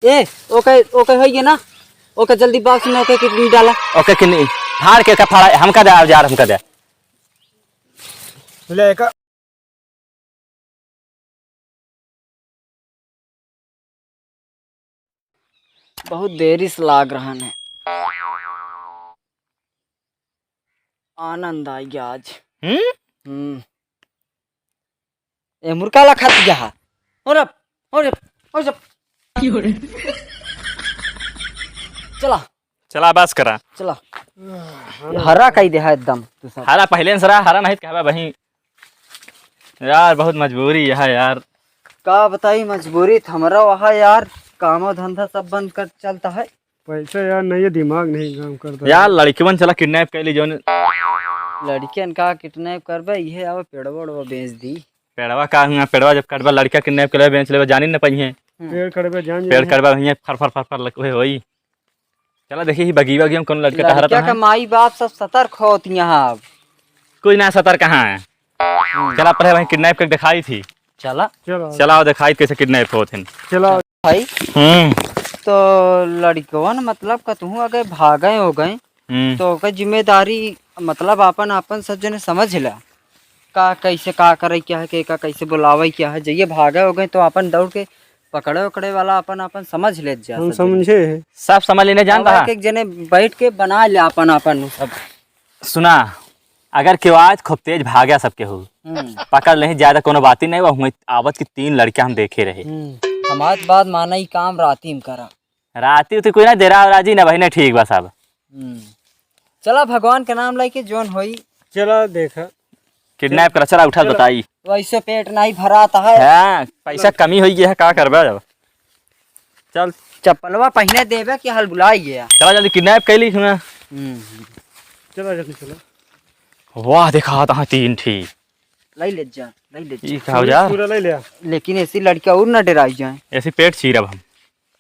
ए okay okay होइए ना okay जल्दी बॉक्स में ओके किडनी डाला ओके किन्नी फाड़ के का फाड़ा हमका दे यार हमका दे ले का बहुत देरी से लाग रहा है आनंद आई गया आज ए मुर्गा ला खाती जा और चला चला बस करा चला हरा कही दे है एकदम तू सब हरा पहले सरा हरा नहीं कहबा वही यार बहुत मजबूरी है यार का बताई मजबूरी हमारा वहाँ यार काम धंधा सब बंद कर चलता है पैसा यार नहीं है दिमाग नहीं काम करता यार लड़कीवन चला किडनैप कर ली जो लड़कियन का किडनैप करबे ये आवे पेड़वा बेच दी पेड़वा का हुआ पेड़वा जब कटवा लड़का किडनैप कर बेच ले जानी न पई है पेड़ करबे जान पेड़ करवा वही फर फर फर फर लगे होई चला देखिए बगीवा की हम कौन लड़का का लड़किया का माई बाप सब सतर्क होती यहाँ कोई ना सतर कहाँ है चला पहले वही किडनैप कर दिखाई थी चला चला दिखाई कैसे किडनैप होते चला भाई तो लड़कवन मतलब का तू अगर भागे हो गए तो ओकर जिम्मेदारी मतलब अपन अपन सब जने समझ ला का कैसे का करे क्या है के का कैसे बुलावे क्या है जइए भागे हो गए तो अपन दौड़ के पकड़े उकड़े वाला अपन अपन समझ ले जा हम समझे सब समझ लेने जान रहा एक जने बैठ के बना ले अपन अपन सब सुना अगर केव आज खूब तेज भाग्या सबके हो पकड़ नहीं ज्यादा कोनो बात ही नहीं वो आवत की 3 लड़कियां हम देखे रहे हमारी बात माना ही काम राती में करा राती उती कोई ना देरा राजी ना बहने ठीक बस अब चला भगवान के नाम लेके जोन होई चला देखा किडनैप कर चला उठा बताई वैसे पेट नहीं भराता है हाँ पैसा कमी हुई है का करबे जब चल चप्पलवा पहने देवे कि हल बुलाई गया चला जल्दी किडनैप कैली हुआ चला जल्दी चला वाह देखा था 3 ठीक ले ले जा ई का हो जा पूरा ले लिया लेकिन ऐसी लड़कियां और न डराई जाए ऐसे पेट चीरब हम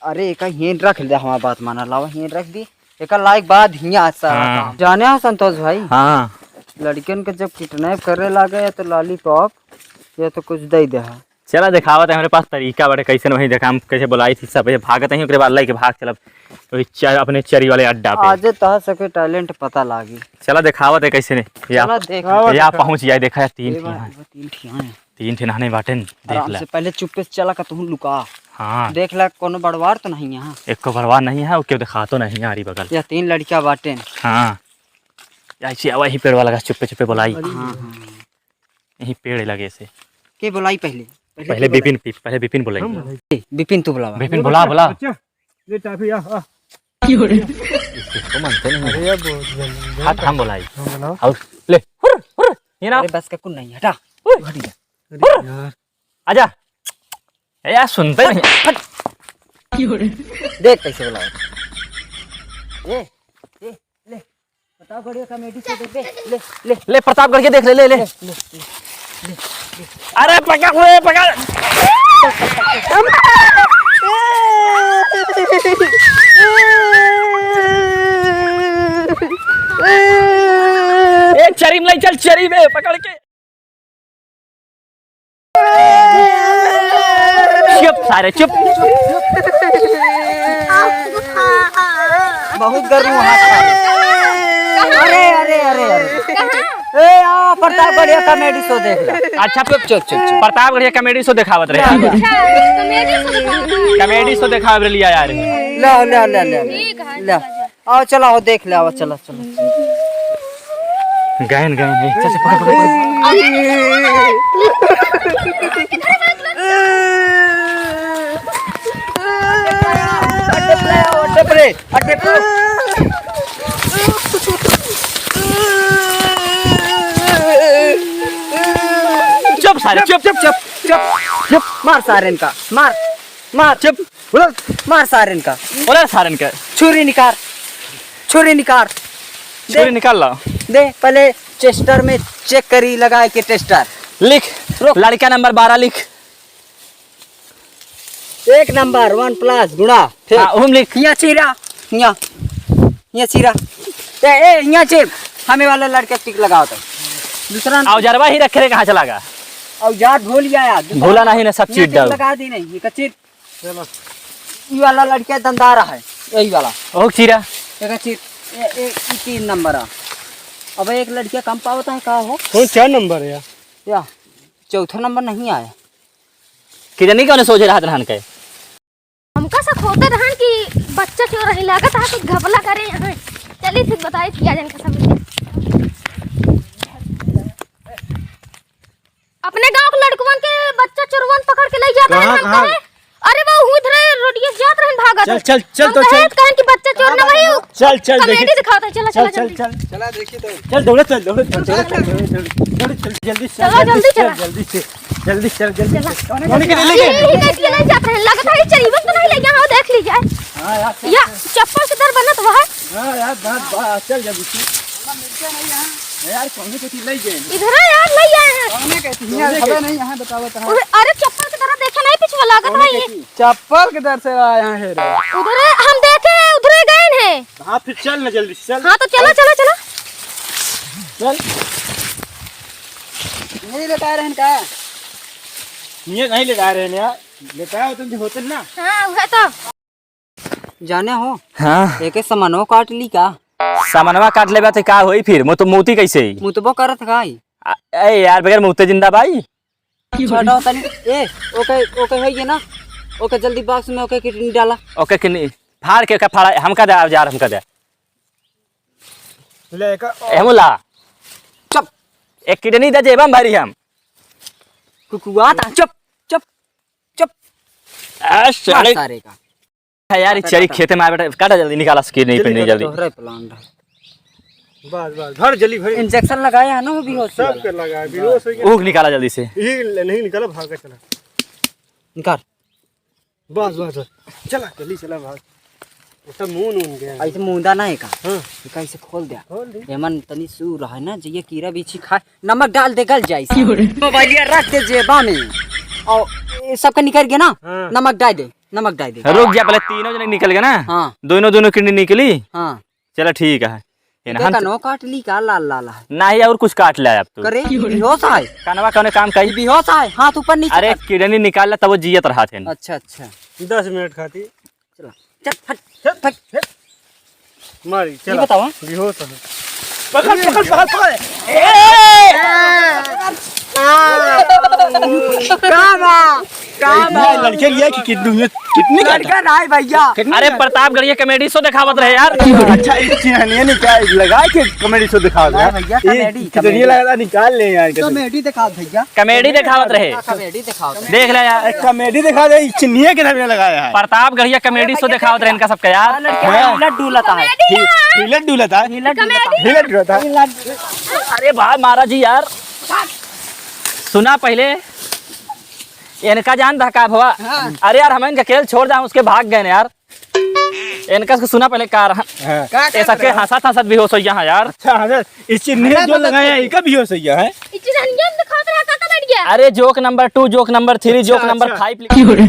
अरे एक हेन रख दे हमारी बात माना लावा हेन रख दी एक लायक बात हिया हाँ। जाने हो संतोष भाई हाँ लड़कियन के जब किडनैप करने लगे तो लॉलीपॉप या तो कुछ दे दे चला दिखावत है हमारे पास तरीका बड़े कैसे वही देखा हम कैसे बुलाई थी सब भागत ही ओकरे बाद लाई के भाग चलब वही अपने चरी वाले अड्डा पे आज तह सके टैलेंट पता लागी चला दिखावत है कैसे ने चला देख या पहुंच जाए देखा है 3 तीन ठिया हैं 3 नहाने बाटे देख आराम ले से पहले चुप्पे से चला का तू लुका हाँ देख ला कोनो बड़वार तो नहीं यहाँ एक को भरवा नहीं है क्यों दिखा तो नहीं यारी बगल या 3 लड़कियां बाटे हाँ ऐसी वही पेड़ वाला चुप्पे चुप्पे बुलाई हाँ यही पेड़ लगे से के बुलाई पहले विपिन बुलाएंगे विपिन तू बुलावा विपिन बुला अच्छा ले टाफी आ इसको मानते नहीं अरे यार बहुत हाथ हम बुलाई बुलाओ और ले ये ना अरे बस का कुछ नहीं हटा अरे यार आजा ए यार सुनते नहीं देख कैसे बुलावा ये ले बताओ बढ़िया कॉमेडी से देख ले प्रतापगढ़ के देख ले ले अरे पकड़ ए चरी में चल चरी में पकड़ के चुप सारे चुप बहुत गर्म अरे अरे अरे अरे ए आ प्रतापगढ़िया कॉमेडी शो देख ला अच्छा चुप प्रतापगढ़ कॉमेडी शो दिखावत रहे कॉमेडी शो दिखाव लिया यार ले ले ले ले ले आओ चलो आओ देख ले आओ चलो चलो गायन चल से पकड़ चुप सारे चुप मार सारेन का मार चुप मार सारेन का बोला सारन का छुरी निकाल छुरी निकाल लो दे पहले चेस्टर में चेक करी लगाए के टेस्टर लिख लड़का नंबर 12 लिख 1 नंबर 1+ गुणा हाँ लिख यहाँ चीरा यहाँ चीरा ए यहाँ चेप हमें वाले लड़के टिक लगाओ तो दूसरा औजारवा ही रखे कहाँ चला गया औजार भूल गया भूला नहीं ना सब चीज डाल लगा दी नहीं ये कच्ची चलो ये वाला लड़का दंदारा है, यही वाला ओ चीरा एक 3 नंबर है। अब एक लड़किया कम पावता है का हो कौन 4 नंबर है या चौथा नंबर नहीं आया। कि नहीं कौन सोचे रहा धान के हमका सब होते रहन कि बच्चा क्यों रही लागत है कुछ घपला करे यहाँ। चलिए ठीक बताइए किया जान का सब अपने गांव के लड़कवन के बच्चा चोरवन पकड़ के ले जाते हैं हम कहे अरे वो उधर रोडिया जात रहन भागत चल चल चल तो चल कहन कि बच्चा चोर ना वही चल चल कॉमेडी दिखाता है। चला चल चला चल जल्दी चल चला देखिए तो चल दौड़े चल दौड़े चल जल्दी चलो, जल्दी चला। जल्दी से जल्दी चल जल्दी ये कैसे ले जाते हैं लगता है चरीबन तो नहीं ले गया हो देख लीजिए। हां यार या चप्पल से दर बनत वह हां यार बात चल जल्दी से यार कौन को ले गए इधर यार ले आए हैं। कौन कहती है खबर नहीं यहां बताओ तो अरे चप्पल की तरह देखे नहीं पिछवा लागत है ये चप्पल के दर से आया है रे। उधर हम देखे उधर गए हैं। हां फिर चल ना जल्दी चल। हाँ तो चलो चलो चलो चल नहीं लेटा रहे का ये नहीं ले जा रहे हैं यार लेटाओ तुम जो होते ना। हाँ वह तो जाने हो हाँ एक सामानो काट ली का सामानवा काट लेबा तो का होई फिर तो मोती कैसे ही मुतबो करत काई ए यार बगैर मुते जिंदा भाई छोटा तनी ए ओके है ये ना ओके जल्दी बॉक्स में ओके किडनी डाला ओके कि नहीं फाड़ के का फाड़ा हमका दे यार हमका दे ले का एमुला चुप एक किडनी दे जेबम भारी हम कुकुआ ता चुप चुप चुप सारे सारे का यार चरी खेते में आ बेटा काटा जल्दी निकाला सके नहीं पे नहीं जल्दी तोहरे प्लान रहा बस बस भर जल्दी भर इंजेक्शन लगाया है ना वो भी हो सब कर लगा बेहोश हो गया ऊख निकाला जल्दी से ये नहीं निकला भाग के चला निकाल बस बस चला जल्दी चला भाग उसका मुंह नून गया ऐसे मुंदा ना है का हां कैसे खोल दे खोल दे एमन तनी सू रहा है ना जे ये कीड़ा बीछी खाए नमक डाल दे गल जाए मोबाइलिया रख दे जेबा में और ये सबका निकल गया ना हाँ। नमक डाल दे रुक जा पहले तीनों जने निकल गए ना हाँ दोनों किडनी निकली हाँ चलो ठीक है देखा नो काट ली का लाल लाल है नहीं और कुछ काट लिया अब तू करे बेहोश है कानवा कौन काम कही बेहोश है हाथ ऊपर नीचे अरे किडनी निकाल ला तब वो जियत रहा थे अच्छा अच्छा 10 मिनट खाती चलो चल फट फट मारी ये चला बताओ बेहोश है पकड़ पकड़ पकड़ काम लड़के लिया कि कितनी लड़का नहीं भैया अरे प्रतापगढ़ कॉमेडी शो दिखावत रहे यार अच्छा इस चिन्हनिया निकाल लगा के कॉमेडी शो दिखा दे भैया, कॉमेडी, कितनी लगा निकाल ले यार कॉमेडी दिखा भैया कॉमेडी दिखावत रहे कॉमेडी दिखाओ देख ले यार कॉमेडी दिखा दे चिन्हनिया के नाम लगाया है प्रतापगढ़ कॉमेडी शो दिखावत रहे इनका सबका यार लड्डू लता है हिलत डुलता हिलत डुलता अरे भाई महाराज जी यार सुना पहले इनका जान धका भवा अरे यार हम इनका खेल छोड़ जाऊं उसके भाग गए यार इनका सुना पहले कार ऐसा के हंसत हंसत भी हो सही यहाँ यार अच्छा हाँ इस चिन्ह जो लगाया है इसका भी हो सही है चिन्हनिया दिखाते रहा का बैठ गया। अरे joke number 2 joke number 3 joke number 5 river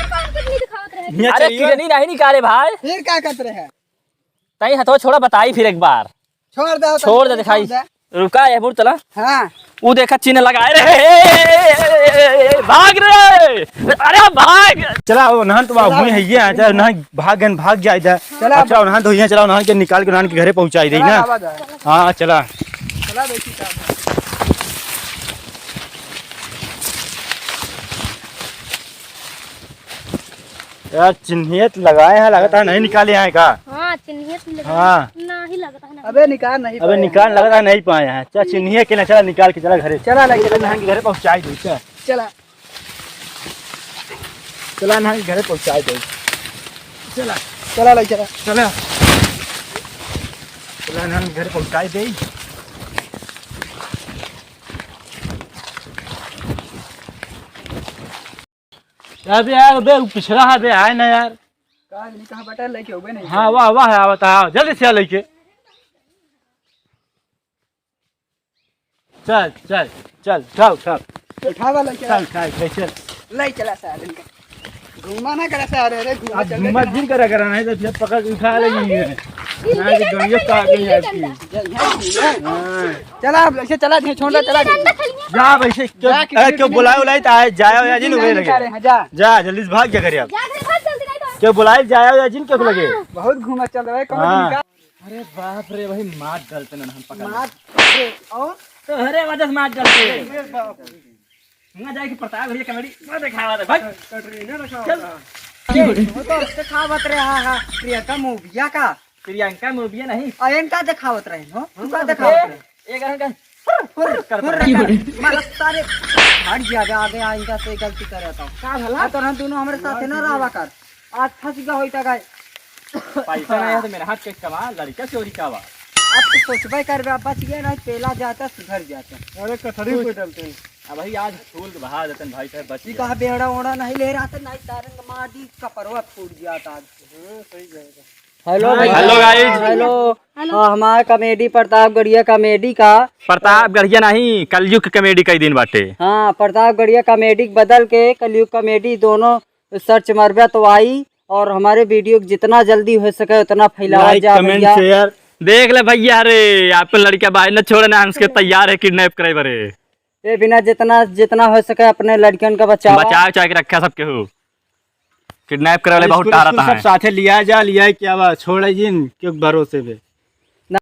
कौन कितनी दिखाते रहे अरे किडनी नहीं निकाले भाई फिर क्या करते हैं तई हथो छोड़ा बताई फिर एक बार छोड़ दे दिखाई रुका है बुर चला हाँ वो देखा चिन्ह लगाए रे भाग रे अरे भाग चला वो नहन तो वहीं है ये आजा नहन भाग जाए जा अच्छा नहन तो यहाँ चला नहन के निकाल के नहन के घरे पहुंचाई रही ना हाँ चला यार चिन्हियत लगाए हैं लगता है नहीं निकाले हैं का हाँ चिन्हियत हाँ नहीं लगता है अबे निकाल नहीं अबे निकाल लगता है नहीं पाए हैं चल चिन्हिए के ना चला निकाल के चला घरे चला लगे नहन के घरे पहुंचाई दो चला चला नहन के घरे पहुंचाई दो चला चला लग चला चला चला नहन के घरे पहुंचाई दे अबे यार अबे पिछड़ा है बे आए ना यार कहाँ बटा लेके होबे नहीं हाँ वाह वाह है बताओ जल्दी से लेके चल चल चल चल चल उठावा लेके चल चल चल ले चला सारे घुमा ना करे सारे रे घुमा आज हिम्मत दिन करा नहीं तो फिर पकड़ के उठा लेंगे ना कि गंगे का आ गई आपकी चला अब ऐसे चला छोड़ चला जा वैसे क्यों बुलाए उलाए तो आए जाए या जिन उगे लगे जा जल्दी से भाग क्या करे अब जा घर भाग जल्दी नहीं तो क्यों बुलाए जाए या जिन क्यों लगे बहुत घूमा चल रहा है हाँ। अरे बाप रे भाई मार डालते ना हम पकड़ और तो हरे वजह से मार डालते ना जाए कि प्रताप भैया कमेडी मैं दिखावा दे भाई तो दिखावत रहे हां प्रियंका मूविया का प्रियंका मूवी नहीं अयन का दिखावत रहे हो तू का दिखावत रहे एक घंटा मतलब सारे हट जा आगे आएगा तो गलती करे तो का भला तो हम दोनों हमारे साथ ना रहवा कर आज फंस गया होई त गए पैसा नहीं है तो मेरे हाथ के कमा लड़का चोरी का वा अब तो सोचबे करबे बच गया नहीं पेला जाता सुधर जाता अरे कथड़ी पे डालते हैं अब भाई आज फूल के बहा देते भाई साहब बच जी कहा बेड़ा ओड़ा नहीं ले रहा था नहीं तारंग माटी कपरवा फूट गया था सही जाएगा हेलो हेलो गाइस हेलो हमारा कॉमेडी प्रतापगढ़िया कॉमेडी का प्रतापगढ़िया नहीं कलयुग की कॉमेडी कई दिन बाटे हाँ प्रतापगढ़िया कॉमेडी बदल के कलयुग कॉमेडी दोनों सर्च मरबा तो आई और हमारे वीडियो जितना जल्दी हो सके उतना फैलावा जा कमेंट भैया शेयर देख ले भैया अरे आपको लड़का बाहर न छोड़ना हम उसके तैयार है किडनैप करे बरे ये बिना जितना जितना हो सके अपने लड़कियों का बचाव बचाव चाह के रखा सबके हो किडनैप करे वाले बहुत टारा सब साथे लिया जा लिया क्या बा छोड़े जिन क्यों भरोसे पे